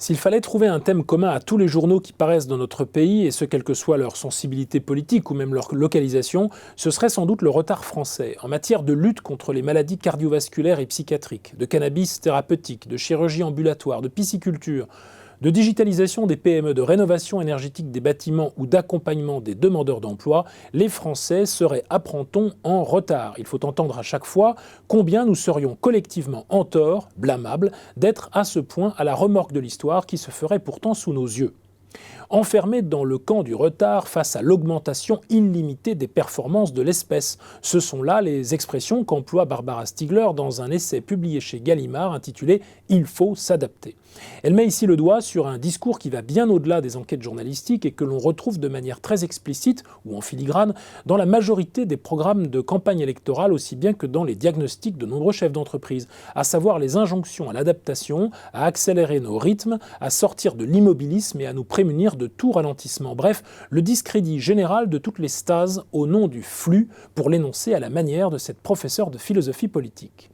S'il fallait trouver un thème commun à tous les journaux qui paraissent dans notre pays, et ce quelle que soit leur sensibilité politique ou même leur localisation, ce serait sans doute le retard français en matière de lutte contre les maladies cardiovasculaires et psychiatriques, de cannabis thérapeutique, de chirurgie ambulatoire, de pisciculture, de digitalisation des PME, de rénovation énergétique des bâtiments ou d'accompagnement des demandeurs d'emploi. Les Français seraient, apprend-on, en retard. Il faut entendre à chaque fois combien nous serions collectivement en tort, blâmables, d'être à ce point à la remorque de l'histoire qui se ferait pourtant sous nos yeux. Enfermés dans le camp du retard face à l'augmentation illimitée des performances de l'espèce. Ce sont là les expressions qu'emploie Barbara Stiegler dans un essai publié chez Gallimard intitulé « Il faut s'adapter ». Elle met ici le doigt sur un discours qui va bien au-delà des enquêtes journalistiques et que l'on retrouve de manière très explicite ou en filigrane dans la majorité des programmes de campagne électorale aussi bien que dans les diagnostics de nombreux chefs d'entreprise, à savoir les injonctions à l'adaptation, à accélérer nos rythmes, à sortir de l'immobilisme et à nous prémunir de tout ralentissement. Bref, le discrédit général de toutes les stases au nom du flux pour l'énoncer à la manière de cette professeure de philosophie politique.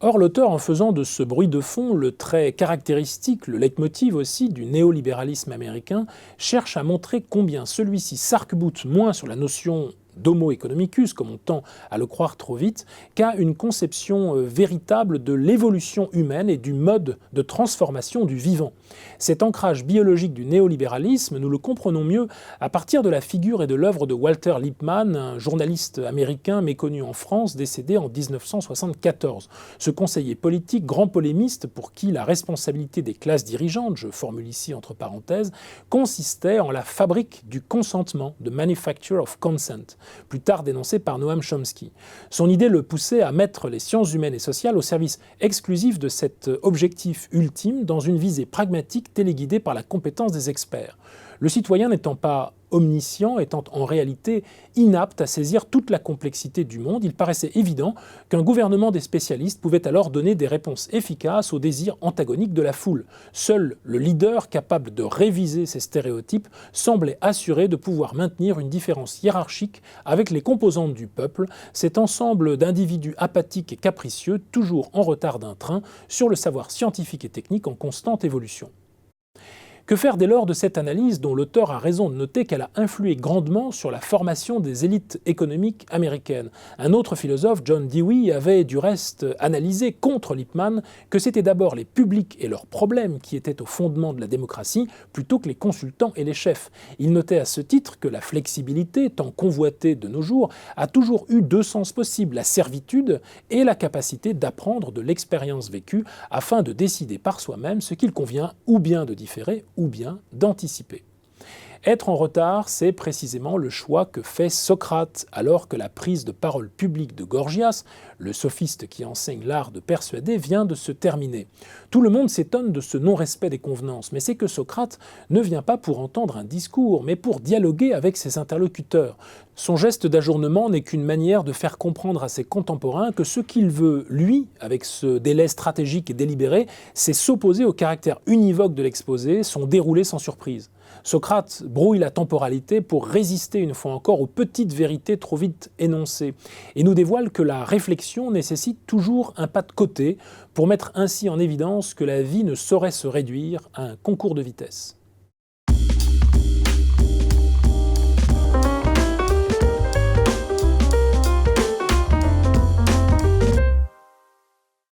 Or, l'auteur, en faisant de ce bruit de fond le trait caractéristique, le leitmotiv aussi du néolibéralisme américain, cherche à montrer combien celui-ci s'arc-boute moins sur la notion d'homo economicus, comme on tend à le croire trop vite, qu'à une conception véritable de l'évolution humaine et du mode de transformation du vivant. Cet ancrage biologique du néolibéralisme, nous le comprenons mieux à partir de la figure et de l'œuvre de Walter Lippmann, un journaliste américain méconnu en France, décédé en 1974. Ce conseiller politique, grand polémiste pour qui la responsabilité des classes dirigeantes, je formule ici entre parenthèses, consistait en la fabrique du consentement, de manufacture of consent, plus tard dénoncé par Noam Chomsky. Son idée le poussait à mettre les sciences humaines et sociales au service exclusif de cet objectif ultime dans une visée pragmatique téléguidée par la compétence des experts. Le citoyen n'étant pas omniscient, étant en réalité inapte à saisir toute la complexité du monde, il paraissait évident qu'un gouvernement des spécialistes pouvait alors donner des réponses efficaces aux désirs antagoniques de la foule. Seul le leader capable de réviser ces stéréotypes semblait assuré de pouvoir maintenir une différence hiérarchique avec les composantes du peuple, cet ensemble d'individus apathiques et capricieux, toujours en retard d'un train, sur le savoir scientifique et technique en constante évolution. Que faire dès lors de cette analyse dont l'auteur a raison de noter qu'elle a influé grandement sur la formation des élites économiques américaines? Un autre philosophe, John Dewey, avait du reste analysé contre Lippmann que c'était d'abord les publics et leurs problèmes qui étaient au fondement de la démocratie plutôt que les consultants et les chefs. Il notait à ce titre que la flexibilité, tant convoitée de nos jours, a toujours eu deux sens possibles, la servitude et la capacité d'apprendre de l'expérience vécue afin de décider par soi-même ce qu'il convient ou bien de différer ou bien d'anticiper. Être en retard, c'est précisément le choix que fait Socrate, alors que la prise de parole publique de Gorgias, le sophiste qui enseigne l'art de persuader, vient de se terminer. Tout le monde s'étonne de ce non-respect des convenances, mais c'est que Socrate ne vient pas pour entendre un discours, mais pour dialoguer avec ses interlocuteurs. Son geste d'ajournement n'est qu'une manière de faire comprendre à ses contemporains que ce qu'il veut, lui, avec ce délai stratégique et délibéré, c'est s'opposer au caractère univoque de l'exposé, son déroulé sans surprise. Socrate brouille la temporalité pour résister une fois encore aux petites vérités trop vite énoncées et nous dévoile que la réflexion nécessite toujours un pas de côté pour mettre ainsi en évidence que la vie ne saurait se réduire à un concours de vitesse.